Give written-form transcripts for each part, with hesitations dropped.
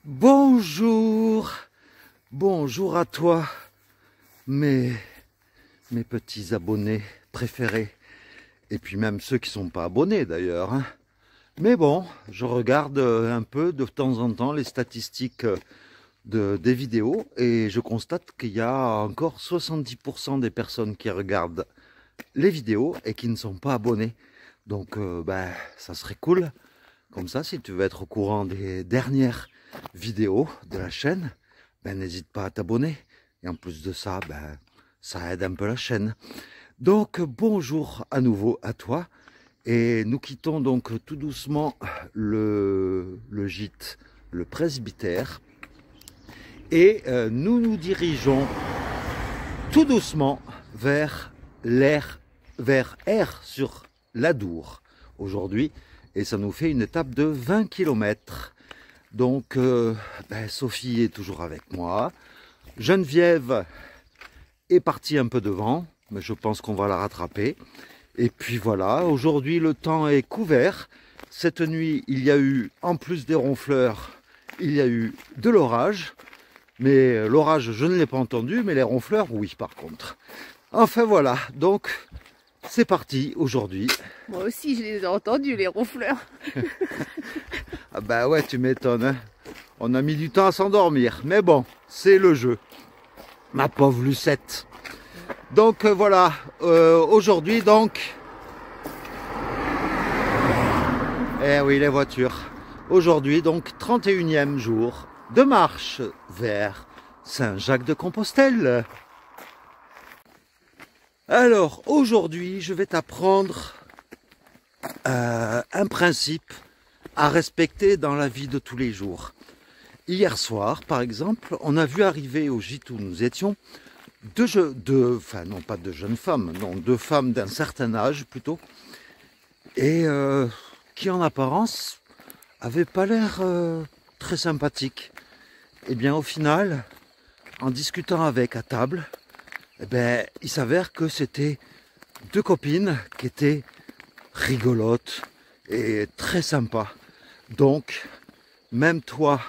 Bonjour, bonjour à toi, mes petits abonnés préférés, et puis même ceux qui ne sont pas abonnés d'ailleurs, hein. Mais bon, je regarde un peu de temps en temps les statistiques des vidéos, et je constate qu'il y a encore 70% des personnes qui regardent les vidéos et qui ne sont pas abonnés. Donc ça serait cool, comme ça, si tu veux être au courant des dernières vidéos de la chaîne, n'hésite pas à t'abonner. Et en plus de ça, ça aide un peu la chaîne. Donc bonjour à nouveau à toi. Et nous quittons donc tout doucement le gîte, le presbytère. Et nous nous dirigeons tout doucement vers Aire sur l'Adour aujourd'hui. Et ça nous fait une étape de 20 km. Donc, Sophie est toujours avec moi. Geneviève est partie un peu devant, mais je pense qu'on va la rattraper. Et puis voilà, aujourd'hui le temps est couvert. Cette nuit, il y a eu, en plus des ronfleurs, il y a eu de l'orage. Mais l'orage, je ne l'ai pas entendu, mais les ronfleurs, oui, par contre. Enfin voilà, donc c'est parti aujourd'hui. Moi aussi, je les ai entendus, les ronfleurs. Ah bah ouais, tu m'étonnes, hein. On a mis du temps à s'endormir, mais bon, c'est le jeu. Ma pauvre Lucette. Donc voilà, aujourd'hui donc... Eh oui, les voitures. Aujourd'hui donc, 31e jour de marche vers Saint-Jacques-de-Compostelle. Alors, aujourd'hui, je vais t'apprendre un principe à respecter dans la vie de tous les jours. Hier soir, par exemple, on a vu arriver au gîte où nous étions deux femmes d'un certain âge plutôt, et qui en apparence avaient pas l'air très sympathiques. Et bien au final, en discutant avec à table, il s'avère que c'était deux copines qui étaient rigolotes et très sympas. Donc, même toi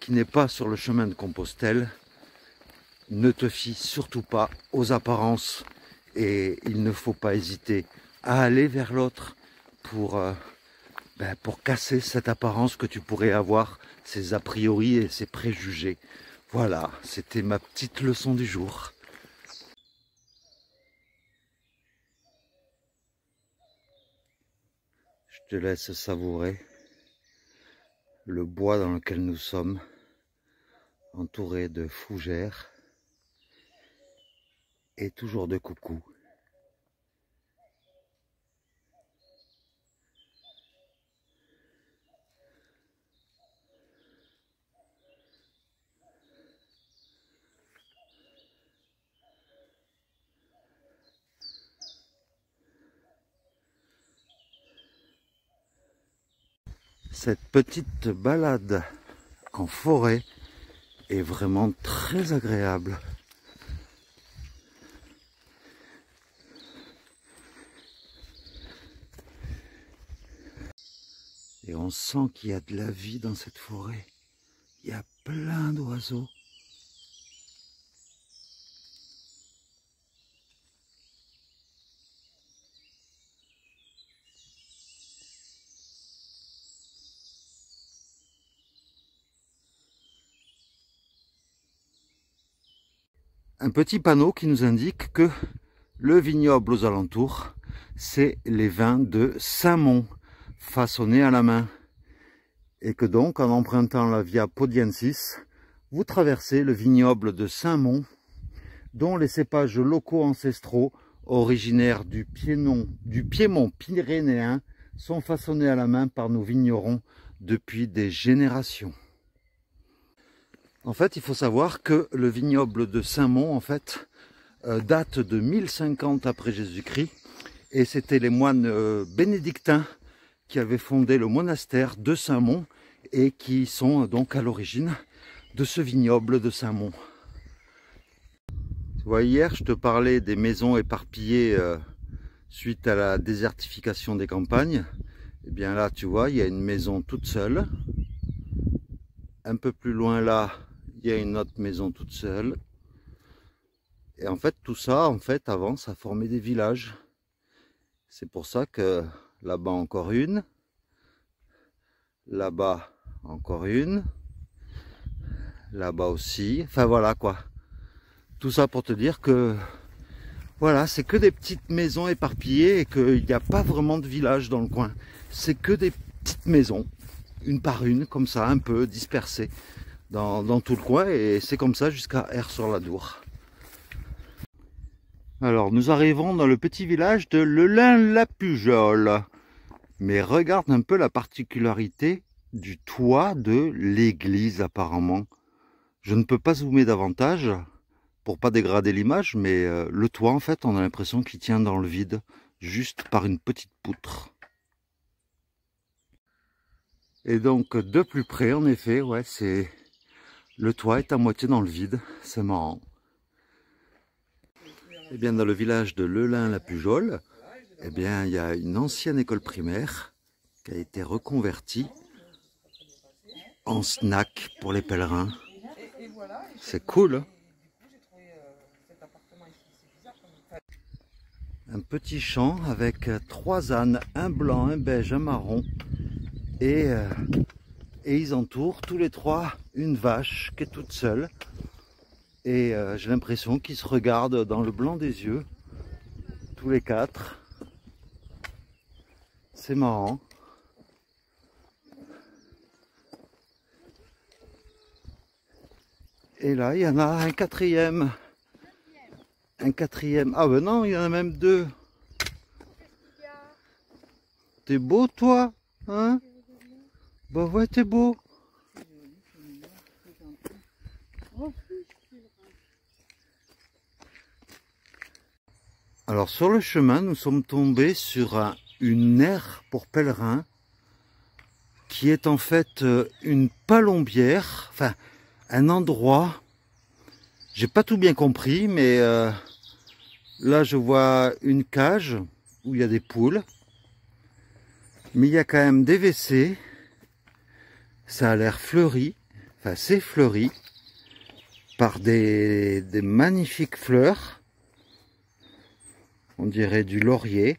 qui n'es pas sur le chemin de Compostelle, ne te fie surtout pas aux apparences et il ne faut pas hésiter à aller vers l'autre pour casser cette apparence que tu pourrais avoir, ces a priori et ces préjugés. Voilà, c'était ma petite leçon du jour. Je te laisse savourer le bois dans lequel nous sommes, entouré de fougères et toujours de coucous. Cette petite balade en forêt est vraiment très agréable. Et on sent qu'il y a de la vie dans cette forêt. Il y a plein d'oiseaux. Un petit panneau qui nous indique que le vignoble aux alentours, c'est les vins de Saint-Mont, façonnés à la main. Et que donc, en empruntant la Via Podiensis, vous traversez le vignoble de Saint-Mont, dont les cépages locaux ancestraux, originaires du Piémont pyrénéen, sont façonnés à la main par nos vignerons depuis des générations. En fait, il faut savoir que le vignoble de Saint-Mont, date de 1050 après Jésus-Christ, et c'était les moines bénédictins qui avaient fondé le monastère de Saint-Mont et qui sont donc à l'origine de ce vignoble de Saint-Mont. Tu vois, hier, je te parlais des maisons éparpillées suite à la désertification des campagnes. Et bien là, tu vois, il y a une maison toute seule, Un peu plus loin là, il y a une autre maison toute seule. Et en fait, tout ça, en fait, avant, ça formait des villages. C'est pour ça que là-bas encore une, là-bas encore une, là-bas aussi. Enfin voilà quoi. Tout ça pour te dire que voilà, c'est que des petites maisons éparpillées et qu'il n'y a pas vraiment de village dans le coin. C'est que des petites maisons, une par une, comme ça, un peu dispersées dans tout le coin. Et c'est comme ça jusqu'à Aire-sur-la-Dour. Alors, nous arrivons dans le petit village de Lelin-la-Pujole. Mais regarde un peu la particularité du toit de l'église, apparemment. Je ne peux pas zoomer davantage pour pas dégrader l'image, mais le toit, en fait, on a l'impression qu'il tient dans le vide, juste par une petite poutre. Et donc, de plus près, en effet, ouais, c'est... Le toit est à moitié dans le vide, c'est marrant. Eh bien, dans le village de Lelin-la-Pujole, eh bien, il y a une ancienne école primaire qui a été reconvertie en snack pour les pèlerins. C'est cool, hein? Un petit champ avec 3 ânes, un blanc, un beige, un marron. Et ils entourent tous les 3 une vache qui est toute seule. Et j'ai l'impression qu'ils se regardent dans le blanc des yeux, tous les 4. C'est marrant. Et là, il y en a un quatrième. Un quatrième. Ah ben non, il y en a même 2. T'es beau, toi? Hein? Bah ouais, t'es beau. Alors sur le chemin, nous sommes tombés sur une aire pour pèlerins qui est en fait une palombière, enfin un endroit, j'ai pas tout bien compris, mais là je vois une cage où il y a des poules, mais il y a quand même des WC, ça a l'air fleuri, enfin c'est fleuri par des magnifiques fleurs. On dirait du laurier.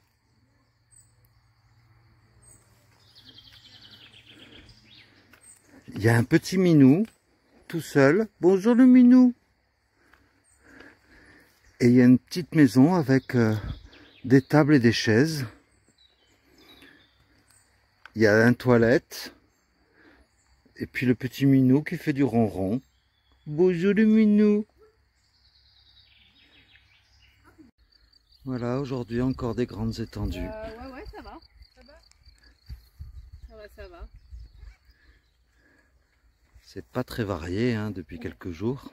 Il y a un petit minou, tout seul. Bonjour le minou. Et il y a une petite maison avec des tables et des chaises. Il y a une toilette. Et puis le petit minou qui fait du ronron. Bonjour le minou. Voilà, aujourd'hui encore des grandes étendues. Ouais, ça va. Ça va. C'est pas très varié hein, depuis quelques jours.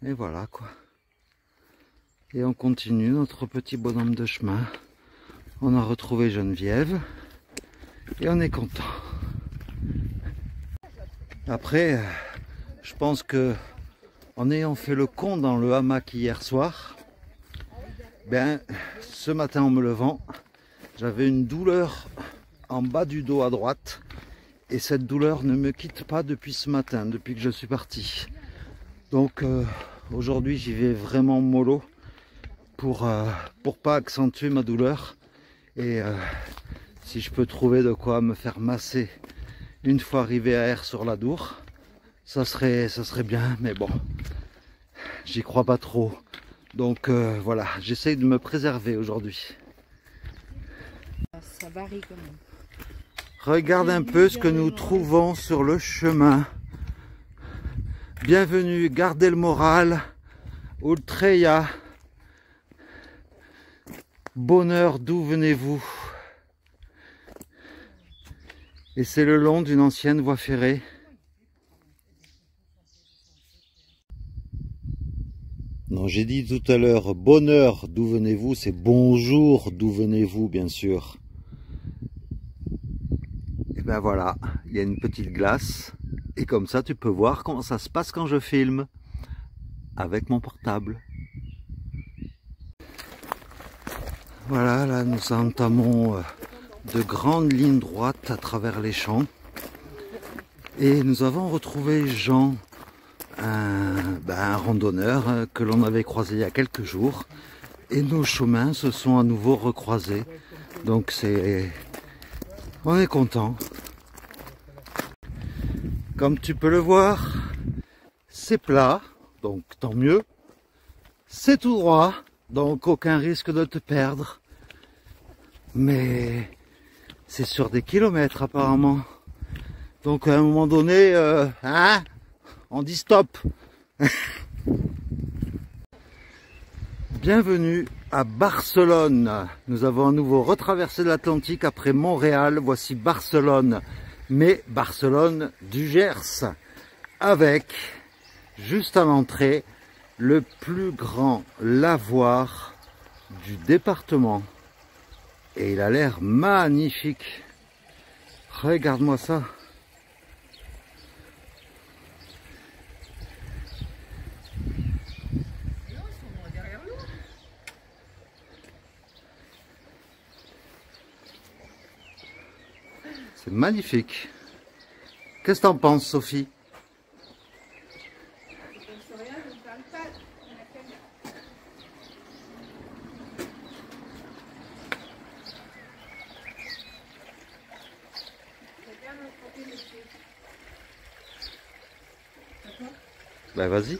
Et voilà quoi. Et on continue notre petit bonhomme de chemin. On a retrouvé Geneviève. Et on est content. Après, je pense que en ayant fait le con dans le hamac hier soir, ben, ce matin en me levant, j'avais une douleur en bas du dos à droite et cette douleur ne me quitte pas depuis ce matin, depuis que je suis parti. Donc aujourd'hui j'y vais vraiment mollo pour pas accentuer ma douleur et si je peux trouver de quoi me faire masser une fois arrivé à Aire-sur-la-Dour, ça serait bien, mais bon, j'y crois pas trop. Donc voilà, j'essaye de me préserver aujourd'hui. Ça varie quand même. Regarde un peu ce que nous trouvons sur le chemin. Bienvenue, gardez le moral. Ultreya. Bonheur, d'où venez-vous? Et c'est le long d'une ancienne voie ferrée. Non, j'ai dit tout à l'heure, bonheur, d'où venez-vous? C'est bonjour, d'où venez-vous, bien sûr. Et ben voilà, il y a une petite glace. Et comme ça, tu peux voir comment ça se passe quand je filme. Avec mon portable. Voilà, là, nous entamons de grandes lignes droites à travers les champs. Et nous avons retrouvé Jean, un randonneur que l'on avait croisé il y a quelques jours. Et nos chemins se sont à nouveau recroisés. Donc on est content. Comme tu peux le voir, c'est plat, donc tant mieux. C'est tout droit, donc aucun risque de te perdre. Mais c'est sur des kilomètres apparemment. Donc à un moment donné, on dit stop. Bienvenue à Barcelone. Nous avons à nouveau retraversé l'Atlantique après Montréal. Voici Barcelone, mais Barcelone du Gers, avec, juste à l'entrée, le plus grand lavoir du département. Et il a l'air magnifique. Regarde-moi ça. C'est magnifique. Qu'est-ce que t'en penses, Sophie? Ben vas-y.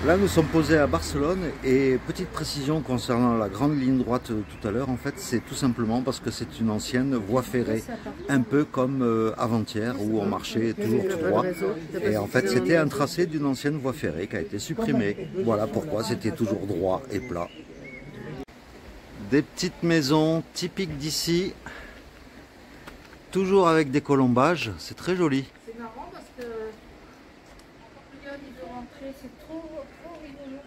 Là nous sommes posés à Barcelone et petite précision concernant la grande ligne droite tout à l'heure, en fait c'est tout simplement parce que c'est une ancienne voie ferrée, un peu comme avant-hier où on marchait toujours tout droit et en fait c'était un tracé d'une ancienne voie ferrée qui a été supprimée. Voilà pourquoi c'était toujours droit et plat. Des petites maisons typiques d'ici, toujours avec des colombages, c'est très joli. C'est marrant parce que quand regarde, il veut rentrer, c'est trop rigolo.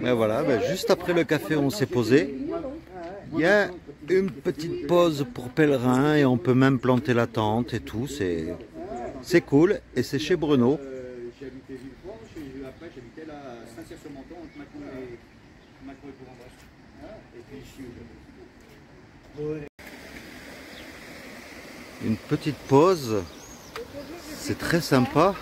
Et voilà, juste après le café on s'est posé. Il y a une petite pause pour pèlerins et on peut même planter la tente et tout. C'est cool et c'est chez Bruno. J'ai habité Villefranche et après j'habitais là à Saint-Cyr-sur-Menton entre Macron et Bourg-en-Bresse. Et puis ici aujourd'hui. Une petite pause, c'est très sympa.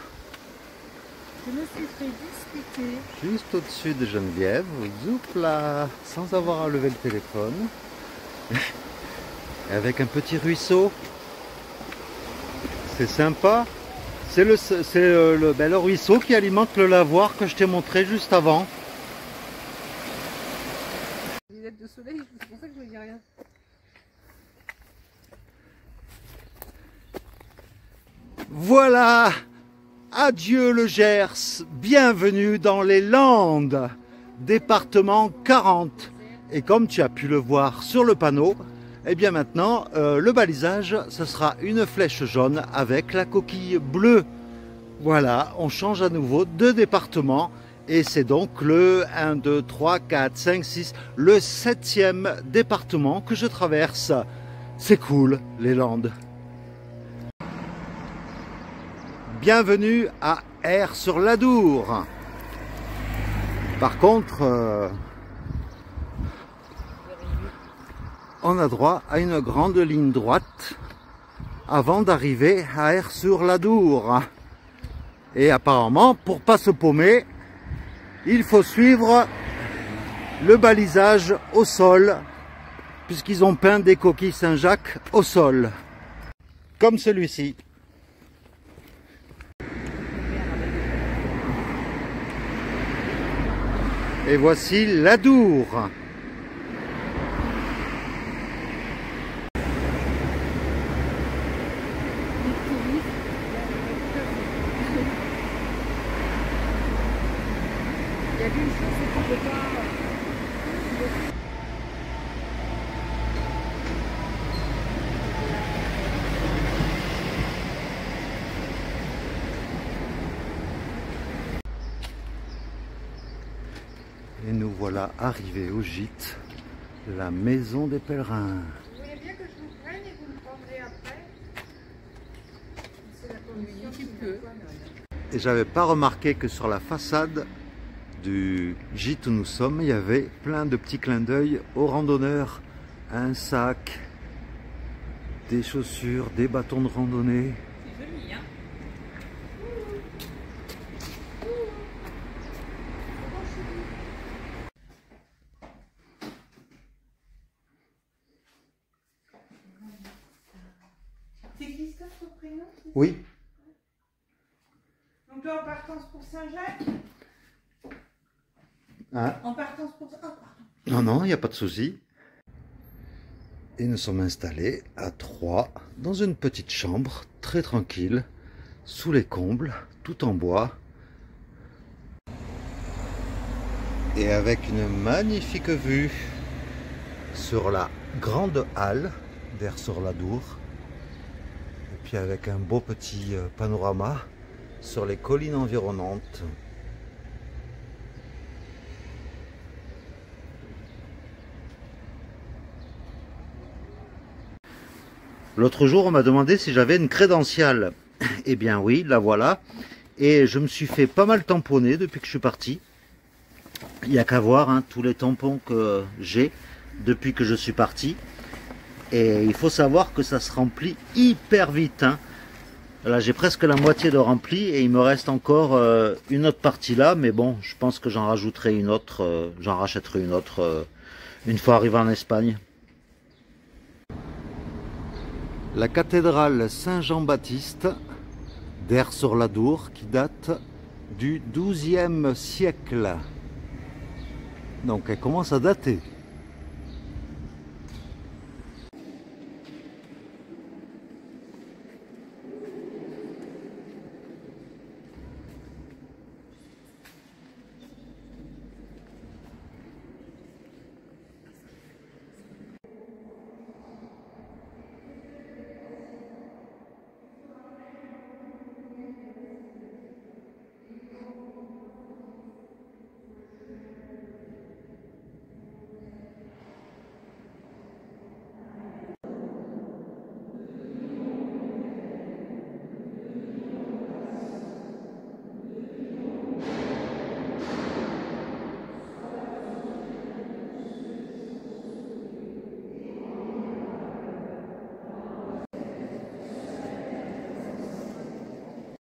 Je me suis fait discuter. Juste au-dessus de Geneviève, zoup là, sans avoir à lever le téléphone. Avec un petit ruisseau. C'est sympa. C'est le ruisseau qui alimente le lavoir que je t'ai montré juste avant. Lunettes de soleil, c'est pour ça que je ne dis rien. Voilà! Adieu le Gers, bienvenue dans les Landes, département 40. Et comme tu as pu le voir sur le panneau, eh bien maintenant, le balisage, ce sera une flèche jaune avec la coquille bleue. Voilà, on change à nouveau de département et c'est donc le 1, 2, 3, 4, 5, 6, le 7e département que je traverse. C'est cool, les Landes. Bienvenue à Aire-sur-l'Adour. Par contre, on a droit à une grande ligne droite avant d'arriver à Aire-sur-l'Adour. Et apparemment, pour pas se paumer, il faut suivre le balisage au sol, puisqu'ils ont peint des coquilles Saint-Jacques au sol, comme celui-ci. Et voici l'Adour. Il y a une chose, c'est qu'on peut pas. Et nous voilà arrivés au gîte, la maison des pèlerins. Vous voulez bien que je vous prenne et vous le prendrez après? C'est la condition qui peut. Et j'avais pas remarqué que sur la façade du gîte où nous sommes, il y avait plein de petits clins d'œil aux randonneurs. Un sac, des chaussures, des bâtons de randonnée. C'est joli, hein? C'est Christophe ton prénom? Oui. Donc toi en partance pour Saint-Jacques? Hein? En partance pour... Oh, pardon. Non, non, il n'y a pas de souci. Et nous sommes installés à 3 dans une petite chambre, très tranquille, sous les combles, tout en bois. Et avec une magnifique vue sur la grande halle d'Aire-sur-l'Adour. Et puis avec un beau petit panorama sur les collines environnantes. L'autre jour, on m'a demandé si j'avais une crédentiale. Eh bien oui, la voilà. Et je me suis fait pas mal tamponner depuis que je suis parti. Il n'y a qu'à voir hein, tous les tampons que j'ai depuis que je suis parti. Et il faut savoir que ça se remplit hyper vite. Hein. Là, j'ai presque la moitié de rempli et il me reste encore une autre partie là. Mais bon, je pense que j'en rajouterai une autre. J'en rachèterai une autre une fois arrivé en Espagne. La cathédrale Saint-Jean-Baptiste d'Aire-sur-l'Adour qui date du XIIe siècle. Donc elle commence à dater.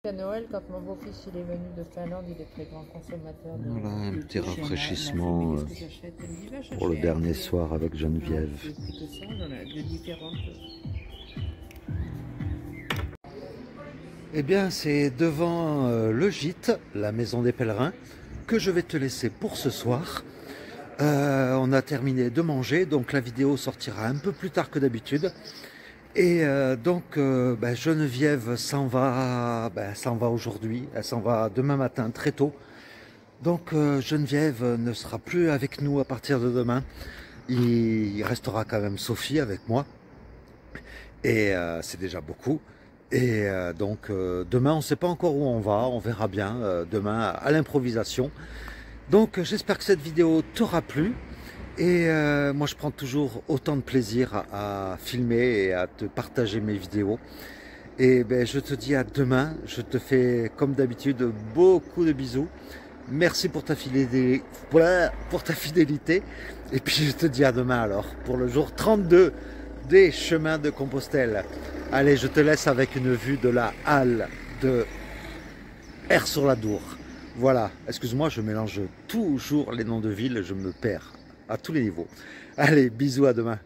À Noël, quand mon beau-fils il est venu de Finlande, il est très grand consommateur. Voilà un petit rafraîchissement pour le dernier soir avec Geneviève. Eh bien c'est devant le gîte, la maison des pèlerins, que je vais te laisser pour ce soir. On a terminé de manger, donc la vidéo sortira un peu plus tard que d'habitude. Et Geneviève s'en va aujourd'hui, elle s'en va demain matin très tôt. Donc Geneviève ne sera plus avec nous à partir de demain. Il restera quand même Sophie avec moi. Et c'est déjà beaucoup. Et demain on ne sait pas encore où on va, on verra bien demain à l'improvisation. Donc j'espère que cette vidéo t'aura plu. Et moi je prends toujours autant de plaisir à filmer et à te partager mes vidéos. Et je te dis à demain, je te fais comme d'habitude beaucoup de bisous. Merci pour ta fidélité. Et puis je te dis à demain alors pour le jour 32 des chemins de Compostelle. Allez, je te laisse avec une vue de la halle de Aire-sur-l'Adour. Voilà, excuse-moi, je mélange toujours les noms de villes, je me perds à tous les niveaux. Allez, bisous, à demain.